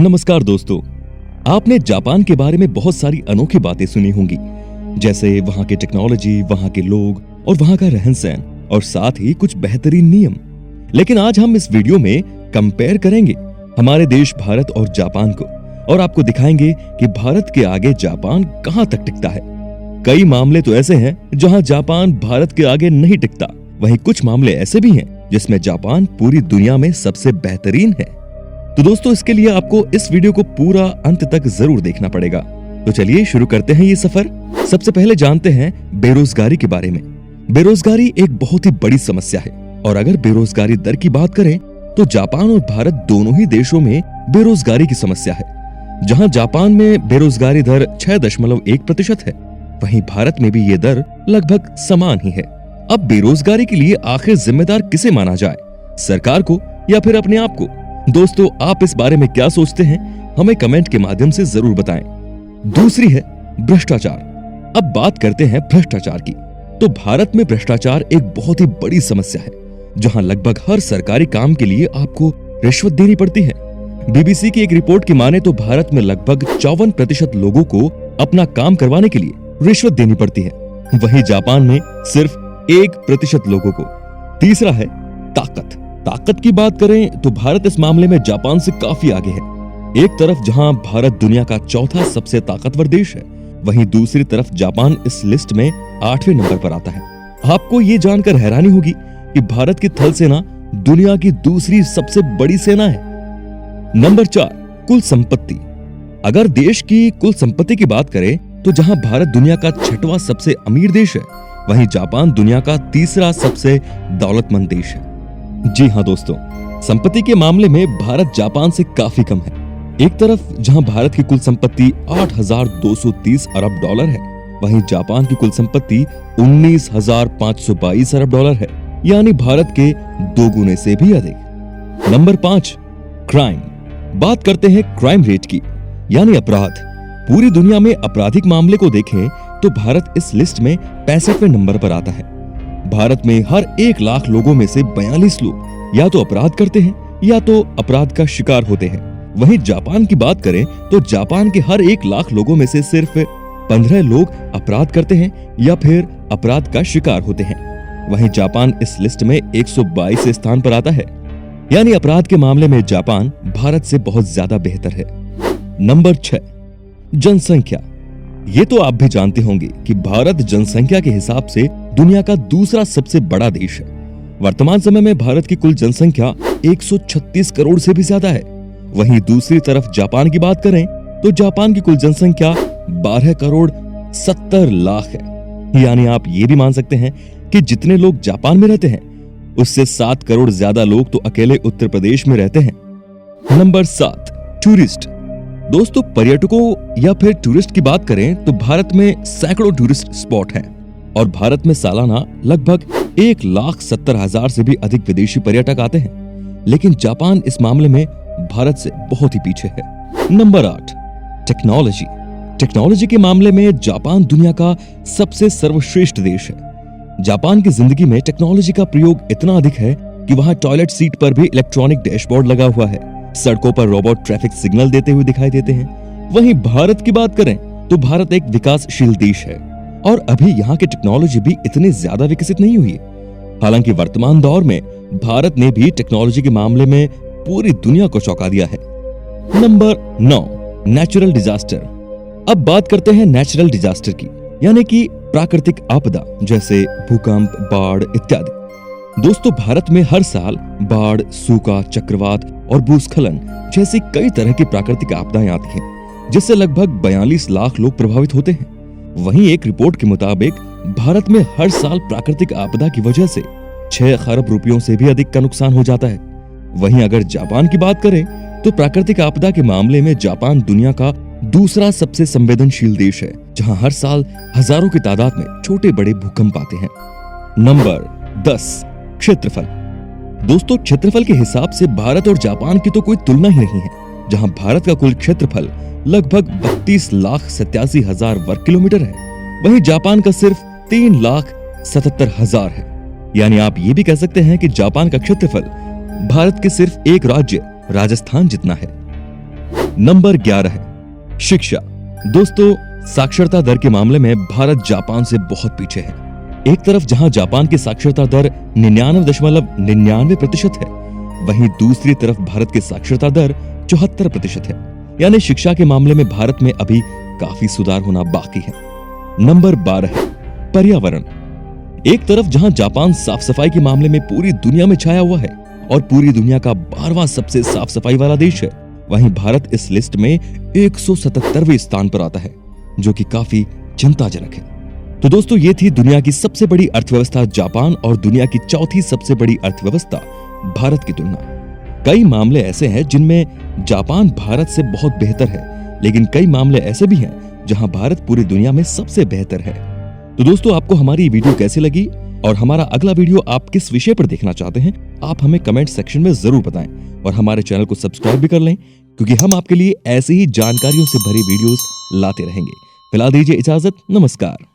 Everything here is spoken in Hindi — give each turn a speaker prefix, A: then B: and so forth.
A: नमस्कार दोस्तों, आपने जापान के बारे में बहुत सारी अनोखी बातें सुनी होंगी, जैसे वहां की टेक्नोलॉजी, वहां के लोग और वहां का रहन सहन और साथ ही कुछ बेहतरीन नियम। लेकिन आज हम इस वीडियो में कंपेयर करेंगे हमारे देश भारत और जापान को और आपको दिखाएंगे कि भारत के आगे जापान कहां तक टिकता है। कई मामले तो ऐसे हैं जहां जापान भारत के आगे नहीं टिकता, वहीं कुछ मामले ऐसे भी हैं जिसमें जापान पूरी दुनिया में सबसे बेहतरीन है। तो दोस्तों, इसके लिए आपको इस वीडियो को पूरा अंत तक जरूर देखना पड़ेगा। तो चलिए शुरू करते हैं ये सफर। सबसे पहले जानते हैं बेरोजगारी के बारे में। बेरोजगारी एक बहुत ही बड़ी समस्या है और अगर बेरोजगारी दर की बात करें तो जापान और भारत दोनों ही देशों में बेरोजगारी की समस्या है। जहां जापान में बेरोजगारी दर 6.1% है, वहीं भारत में भी ये दर लगभग समान ही है। अब बेरोजगारी के लिए आखिर जिम्मेदार किसे माना जाए, सरकार को या फिर अपने आप को? दोस्तों, आप इस बारे में क्या सोचते हैं, हमें कमेंट के माध्यम से जरूर बताएं। दूसरी है भ्रष्टाचार। अब बात करते हैं भ्रष्टाचार की। तो भारत में भ्रष्टाचार एक बहुत ही बड़ी समस्या है, जहां लगभग हर सरकारी काम के लिए आपको रिश्वत देनी पड़ती है। बीबीसी की एक रिपोर्ट की माने तो भारत में लगभग 54% लोगों को अपना काम करवाने के लिए रिश्वत देनी पड़ती है, वहीं जापान में सिर्फ 1% लोगों को। तीसरा है ताकत की बात करें तो भारत इस मामले में जापान से काफी आगे है। एक तरफ जहां भारत दुनिया का चौथा सबसे ताकतवर देश है, वहीं दूसरी तरफ जापान इस लिस्ट में 8वें नंबर पर आता है। आपको ये जानकर हैरानी होगी कि भारत की थल सेना दुनिया की दूसरी सबसे बड़ी सेना है। नंबर 4, कुल संपत्ति। अगर देश की कुल संपत्ति की बात करें तो जहां भारत दुनिया का 6वां सबसे अमीर देश है, वहीं जापान दुनिया का तीसरा सबसे दौलतमंद देश है। जी हाँ दोस्तों, संपत्ति के मामले में भारत जापान से काफी कम है। एक तरफ जहां भारत की कुल संपत्ति 8,230 अरब डॉलर है, वहीं जापान की कुल संपत्ति 19,522 अरब डॉलर है, यानी भारत के 2 गुने से भी अधिक। Number 5, crime. बात करते हैं क्राइम रेट की, यानी अपराध। पूरी दुनिया में आपराधिक मामले को देखें तो भारत इस लिस्ट में 65वें नंबर पर आता है। भारत में हर 1 लाख लोगों में से 42 लोग या तो अपराध करते हैं या तो अपराध का शिकार होते हैं। वहीं जापान की बात करें तो जापान के हर 1 लाख लोगों में से सिर्फ 15 लोग अपराध करते हैं या फिर अपराध का शिकार होते हैं। वहीं जापान इस लिस्ट में 122 स्थान पर आता है, यानी अपराध के मामले में जापान भारत से बहुत ज्यादा बेहतर है। नंबर 6, जनसंख्या। ये तो आप भी जानते होंगे कि भारत जनसंख्या के हिसाब से दुनिया का दूसरा सबसे बड़ा देश है। वर्तमान समय में भारत की कुल जनसंख्या 136 करोड़ से भी ज्यादा है। वहीं दूसरी तरफ जापान की बात करें तो जापान की कुल जनसंख्या 12 करोड़ 70 लाख है, यानी आप ये भी मान सकते हैं कि जितने लोग जापान में रहते हैं उससे 7 करोड़ ज्यादा लोग तो अकेले उत्तर प्रदेश में रहते हैं। Number 7, tourist. दोस्तों, पर्यटकों या फिर टूरिस्ट की बात करें तो भारत में सैकड़ों टूरिस्ट स्पॉट हैं और भारत में सालाना लगभग 1,70,000 से भी अधिक विदेशी पर्यटक आते हैं। लेकिन जापान इस मामले में भारत से बहुत ही पीछे है। Number 8, technology. टेक्नोलॉजी के मामले में जापान दुनिया का सबसे सर्वश्रेष्ठ देश है। जापान की जिंदगी में टेक्नोलॉजी का प्रयोग इतना अधिक है कि वहां टॉयलेट सीट पर भी इलेक्ट्रॉनिक डैशबोर्ड लगा हुआ है। सड़कों पर रोबोट ट्रैफिक सिग्नल देते हुए दिखाई देते हैं। वहीं भारत की बात करें तो भारत एक विकासशील देश है और अभी यहाँ की टेक्नोलॉजी भी इतनी ज्यादा विकसित नहीं हुई है। हालांकि वर्तमान दौर में भारत ने भी टेक्नोलॉजी के मामले में पूरी दुनिया को चौंका दिया है। Number 9, natural disaster. अब बात करते हैं नेचुरल डिजास्टर की, यानी कि प्राकृतिक आपदा जैसे भूकंप, बाढ़ इत्यादि। दोस्तों, भारत में हर साल बाढ़, सूखा, चक्रवात और भूस्खलन जैसी कई तरह की प्राकृतिक आपदाएं आती हैं, जिससे लगभग 42 लाख लोग प्रभावित होते हैं। वहीं एक रिपोर्ट के मुताबिक भारत में हर साल प्राकृतिक आपदा की वजह से 6 खरब रुपयों से भी अधिक का नुकसान हो जाता है। वहीं अगर जापान की बात करें तो प्राकृतिक आपदा के मामले में जापान दुनिया का दूसरा सबसे संवेदनशील देश है, जहां हर साल हजारों की तादाद में छोटे बड़े भूकंप आते हैं। नंबर 10, क्षेत्रफल। दोस्तों, क्षेत्रफल के हिसाब से भारत और जापान की तो कोई तुलना ही नहीं है। जहां भारत का कुल क्षेत्रफल लगभग 32,87,000 वर्ग किलोमीटर है, वहीं जापान का सिर्फ 3,77,000 है। यानी आप ये भी कह सकते हैं कि जापान का क्षेत्रफल भारत के सिर्फ एक राज्य राजस्थान जितना है। नंबर 11 है शिक्षा। दोस्तों, साक्षरता दर के मामले में भारत जापान से बहुत पीछे है। एक तरफ जहां जापान की साक्षरता दर 99.99% है, वहीं दूसरी तरफ भारत की साक्षरता दर 74% है। यानी शिक्षा के मामले में भारत में अभी काफी सुधार होना बाकी है। नंबर 12 है पर्यावरण। एक तरफ जहां जापान साफ सफाई के मामले में पूरी दुनिया में छाया हुआ है और पूरी दुनिया का 12वां सबसे साफ सफाई वाला देश है, वहीं भारत इस लिस्ट में 177वें स्थान पर आता है, जो कि काफी चिंताजनक है। तो दोस्तों, ये थी दुनिया की सबसे बड़ी अर्थव्यवस्था जापान और दुनिया की चौथी सबसे बड़ी अर्थव्यवस्था भारत की तुलना। कई मामले ऐसे हैं जिनमें जापान भारत से बहुत बेहतर है, लेकिन कई मामले ऐसे भी हैं जहां भारत पूरी दुनिया में सबसे बेहतर है। तो दोस्तों, आपको हमारी वीडियो कैसी लगी और हमारा अगला वीडियो आप किस विषय पर देखना चाहते हैं, आप हमें कमेंट सेक्शन में जरूर बताएं और हमारे चैनल को सब्सक्राइब भी कर लें, क्योंकि हम आपके लिए ऐसी ही जानकारियों से भरी वीडियोस लाते रहेंगे। फिलहाल दीजिए इजाजत, नमस्कार।